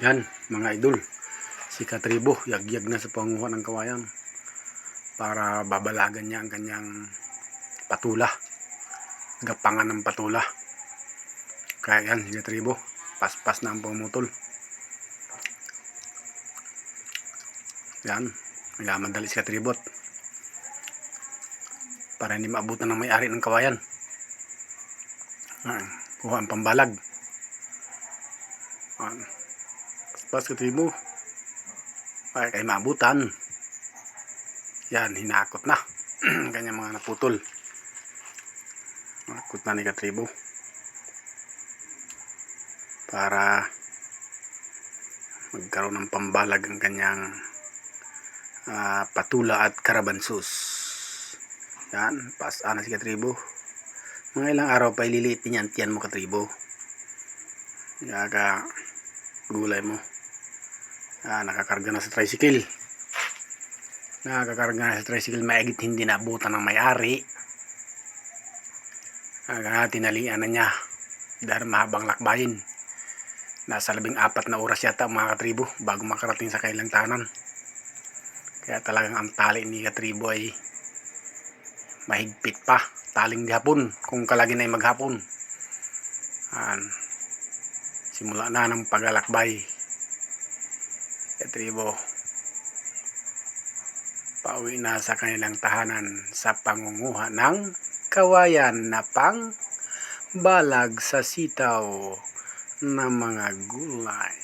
Yan, mga idol. Si Katribo, yagyag na sa panguha ng kawayan para babalagan niya ang kanyang patula. Gapangan ng patula. Kaya yan, si Katribo. Paspas na ang pumutol. Yan, nagmamadali si Katribot para hindi maabutan ng may-ari ng kawayan. Kuha ang pambalag. Paspas Katribo. Ay, kay maabutan. Yan, hinakot na. Kanyang mga naputol. Nakot na ni Katribo. Para magkaroon ng pambalag ang kanyang patula at karabansus. Yan, pasaan na si Katribo. Mga ilang araw pa ililitin yan, tiyan mo Katribo. Yaga gulay mo. Nakakarga na sa tricycle. Nakakarga na sa tricycle, maigit hindi naabutan ng may-ari. Tinalian na niya dahil mahabang lakbayin. Nasa 14 na oras yata mga Katribo bago makarating sa kailang tahanan. Kaya talagang ang tali ni Katribo ay mahigpit pa. Taling hapon kung kalagi na ay maghapon. Simula na ng paglalakbay. Katribo pauwi na sa kanilang tahanan sa pangunguha ng kawayan na pang balag sa sitaw ng mga gulay.